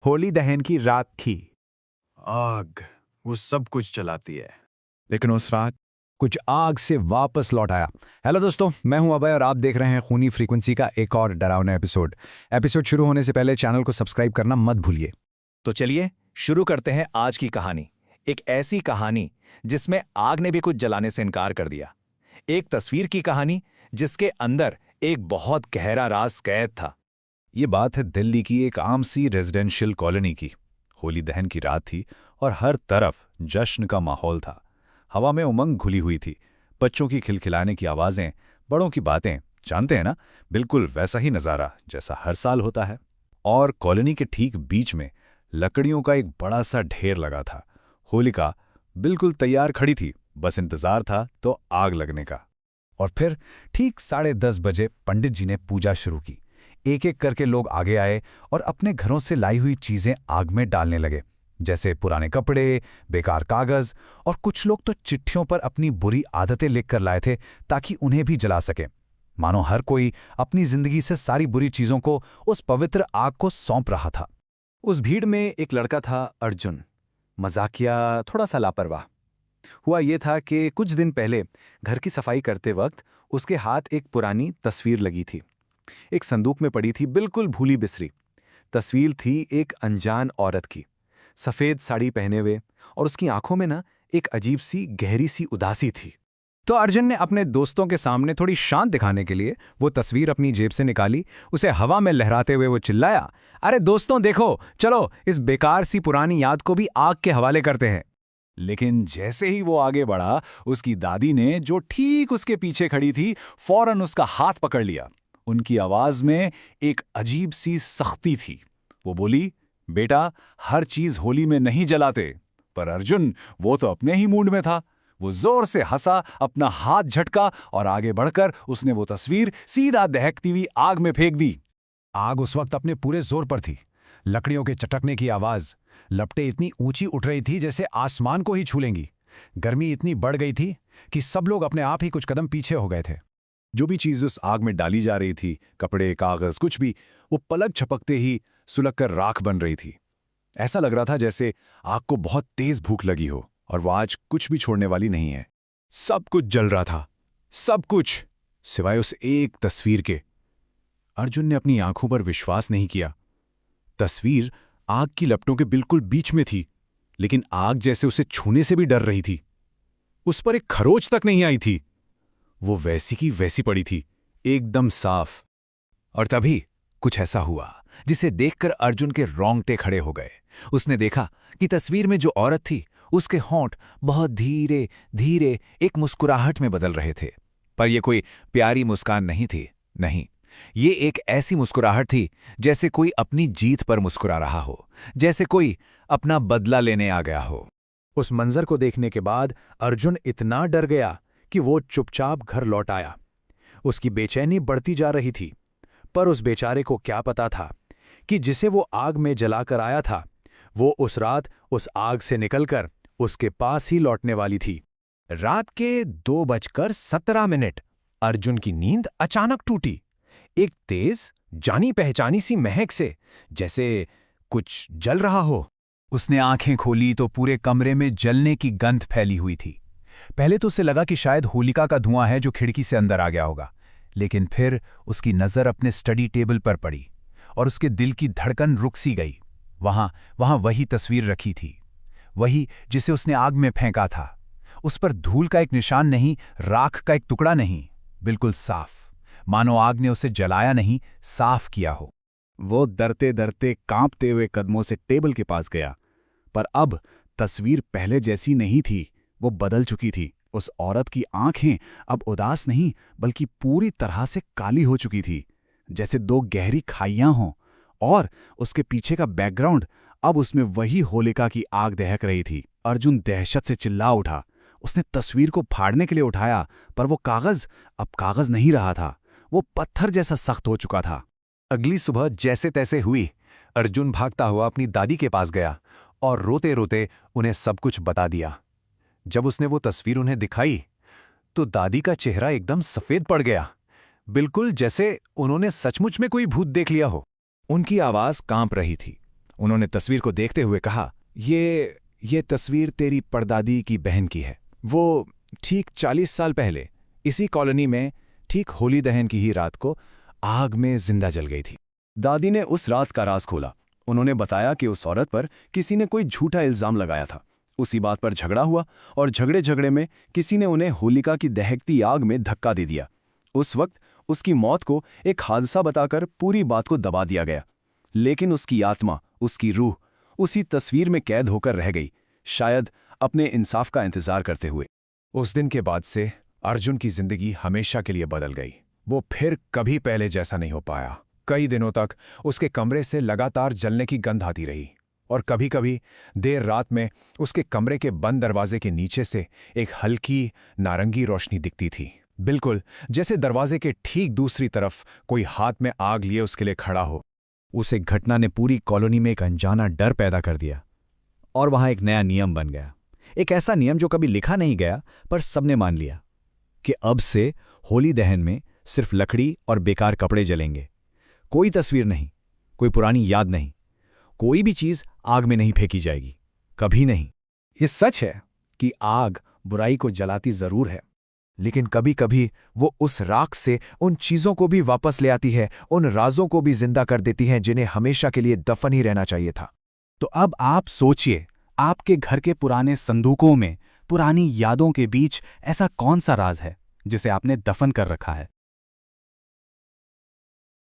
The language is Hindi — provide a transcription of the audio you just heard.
होली दहन की रात थी। आग वो सब कुछ जलाती है। लेकिन उस रात कुछ आग से वापस लौट आया। हेलो दोस्तों, मैं हूं अभय और आप देख रहे हैं खूनी फ्रीक्वेंसी का एक और डरावना एपिसोड शुरू होने से पहले चैनल को सब्सक्राइब करना मत भूलिए। तो चलिए शुरू करते हैं आज की कहानी। एक ऐसी कहानी जिसमें आग ने भी कुछ जलाने से इनकार कर दिया। एक तस्वीर की कहानी जिसके अंदर एक बहुत गहरा राज कैद था। ये बात है दिल्ली की एक आम सी रेजिडेंशियल कॉलोनी की। होली दहन की रात थी और हर तरफ जश्न का माहौल था। हवा में उमंग घुली हुई थी, बच्चों की खिलखिलाने की आवाजें, बड़ों की बातें। जानते हैं ना, बिल्कुल वैसा ही नज़ारा जैसा हर साल होता है। और कॉलोनी के ठीक बीच में लकड़ियों का एक बड़ा सा ढेर लगा था। होलिका बिल्कुल तैयार खड़ी थी, बस इंतजार था तो आग लगने का। और फिर ठीक 10:30 बजे पंडित जी ने पूजा शुरू की। एक एक करके लोग आगे आए और अपने घरों से लाई हुई चीजें आग में डालने लगे, जैसे पुराने कपड़े, बेकार कागज, और कुछ लोग तो चिट्ठियों पर अपनी बुरी आदतें लिखकर लाए थे ताकि उन्हें भी जला सके। मानो हर कोई अपनी जिंदगी से सारी बुरी चीजों को उस पवित्र आग को सौंप रहा था। उस भीड़ में एक लड़का था, अर्जुन। मजाकिया, थोड़ा सा लापरवाह। हुआ ये था कि कुछ दिन पहले घर की सफाई करते वक्त उसके हाथ एक पुरानी तस्वीर लगी थी। एक संदूक में पड़ी थी, बिल्कुल भूली बिसरी। तस्वीर थी एक अनजान औरत की, सफेद साड़ी पहने हुए, और उसकी आंखों में ना एक अजीब सी गहरी सी उदासी थी। तो अर्जुन ने अपने दोस्तों के सामने थोड़ी शांत दिखाने के लिए वो तस्वीर अपनी जेब से निकाली। उसे हवा में लहराते हुए वो चिल्लाया, अरे दोस्तों देखो, चलो इस बेकार सी पुरानी याद को भी आग के हवाले करते हैं। लेकिन जैसे ही वो आगे बढ़ा, उसकी दादी ने, जो ठीक उसके पीछे खड़ी थी, फौरन उसका हाथ पकड़ लिया। उनकी आवाज में एक अजीब सी सख्ती थी। वो बोली, बेटा, हर चीज होली में नहीं जलाते। पर अर्जुन, वो तो अपने ही मूड में था। वो जोर से हंसा, अपना हाथ झटका और आगे बढ़कर उसने वो तस्वीर सीधा दहकती हुई आग में फेंक दी। आग उस वक्त अपने पूरे जोर पर थी। लकड़ियों के चटकने की आवाज, लपटें इतनी ऊंची उठ रही थी जैसे आसमान को ही छू लेंगी। गर्मी इतनी बढ़ गई थी कि सब लोग अपने आप ही कुछ कदम पीछे हो गए थे। जो भी चीज उस आग में डाली जा रही थी, कपड़े, कागज, कुछ भी, वो पलक झपकते ही सुलगकर राख बन रही थी। ऐसा लग रहा था जैसे आग को बहुत तेज भूख लगी हो और वो आज कुछ भी छोड़ने वाली नहीं है। सब कुछ जल रहा था, सब कुछ, सिवाय उस एक तस्वीर के। अर्जुन ने अपनी आंखों पर विश्वास नहीं किया। तस्वीर आग की लपटों के बिल्कुल बीच में थी, लेकिन आग जैसे उसे छूने से भी डर रही थी। उस पर एक खरोच तक नहीं आई थी। वो वैसी की वैसी पड़ी थी, एकदम साफ। और तभी कुछ ऐसा हुआ जिसे देखकर अर्जुन के रोंगटे खड़े हो गए। उसने देखा कि तस्वीर में जो औरत थी, उसके होंठ बहुत धीरे धीरे एक मुस्कुराहट में बदल रहे थे। पर यह कोई प्यारी मुस्कान नहीं थी, नहीं, ये एक ऐसी मुस्कुराहट थी जैसे कोई अपनी जीत पर मुस्कुरा रहा हो, जैसे कोई अपना बदला लेने आ गया हो। उस मंजर को देखने के बाद अर्जुन इतना डर गया कि वो चुपचाप घर लौट आया। उसकी बेचैनी बढ़ती जा रही थी, पर उस बेचारे को क्या पता था कि जिसे वो आग में जलाकर आया था, वो उस रात उस आग से निकलकर उसके पास ही लौटने वाली थी। रात के 2:17 अर्जुन की नींद अचानक टूटी, एक तेज जानी पहचानी सी महक से, जैसे कुछ जल रहा हो। उसने आंखें खोली तो पूरे कमरे में जलने की गंध फैली हुई थी। पहले तो उसे लगा कि शायद होलिका का धुआं है जो खिड़की से अंदर आ गया होगा, लेकिन फिर उसकी नजर अपने स्टडी टेबल पर पड़ी और उसके दिल की धड़कन रुक सी गई। वहां वही तस्वीर रखी थी, वही जिसे उसने आग में फेंका था। उस पर धूल का एक निशान नहीं, राख का एक टुकड़ा नहीं, बिल्कुल साफ, मानो आग ने उसे जलाया नहीं, साफ किया हो। वो डरते डरते कांपते हुए कदमों से टेबल के पास गया, पर अब तस्वीर पहले जैसी नहीं थी, वो बदल चुकी थी। उस औरत की आंखें अब उदास नहीं, बल्कि पूरी तरह से काली हो चुकी थी, जैसे दो गहरी खाइयां हों। और उसके पीछे का बैकग्राउंड, अब उसमें वही होलिका की आग दहक रही थी। अर्जुन दहशत से चिल्ला उठा। उसने तस्वीर को फाड़ने के लिए उठाया, पर वो कागज अब कागज नहीं रहा था, वो पत्थर जैसा सख्त हो चुका था। अगली सुबह जैसे तैसे हुई, अर्जुन भागता हुआ अपनी दादी के पास गया और रोते रोते उन्हें सब कुछ बता दिया। जब उसने वो तस्वीर उन्हें दिखाई तो दादी का चेहरा एकदम सफेद पड़ गया, बिल्कुल जैसे उन्होंने सचमुच में कोई भूत देख लिया हो। उनकी आवाज कांप रही थी उन्होंने तस्वीर को देखते हुए कहा, ये तस्वीर तेरी परदादी की बहन की है। वो ठीक 40 साल पहले इसी कॉलोनी में ठीक होली दहन की ही रात को आग में जिंदा जल गई थी। दादी ने उस रात का राज खोला। उन्होंने बताया कि उस औरत पर किसी ने कोई झूठा इल्जाम लगाया था। उसी बात पर झगड़ा हुआ और झगड़े में किसी ने उन्हें होलिका की दहकती आग में धक्का दे दिया। उस वक्त उसकी मौत को एक हादसा बताकर पूरी बात को दबा दिया गया, लेकिन उसकी आत्मा, उसकी रूह उसी तस्वीर में कैद होकर रह गई, शायद अपने इंसाफ का इंतजार करते हुए। उस दिन के बाद से अर्जुन की जिंदगी हमेशा के लिए बदल गई। वो फिर कभी पहले जैसा नहीं हो पाया। कई दिनों तक उसके कमरे से लगातार जलने की गंध आती रही और कभी-कभी देर रात में उसके कमरे के बंद दरवाजे के नीचे से एक हल्की नारंगी रोशनी दिखती थी, बिल्कुल जैसे दरवाजे के ठीक दूसरी तरफ कोई हाथ में आग लिए उसके लिए खड़ा हो। उस एक घटना ने पूरी कॉलोनी में एक अनजाना डर पैदा कर दिया और वहां एक नया नियम बन गया। एक ऐसा नियम जो कभी लिखा नहीं गया, पर सबने मान लिया कि अब से होली दहन में सिर्फ लकड़ी और बेकार कपड़े जलेंगे। कोई तस्वीर नहीं, कोई पुरानी याद नहीं, कोई भी चीज आग में नहीं फेंकी जाएगी, कभी नहीं। ये सच है कि आग बुराई को जलाती जरूर है, लेकिन कभी-कभी वो उस राख से उन चीजों को भी वापस ले आती है, उन राजों को भी जिंदा कर देती है जिन्हें हमेशा के लिए दफन ही रहना चाहिए था। तो अब आप सोचिए, आपके घर के पुराने संदूकों में, पुरानी यादों के बीच ऐसा कौन सा राज है जिसे आपने दफन कर रखा है?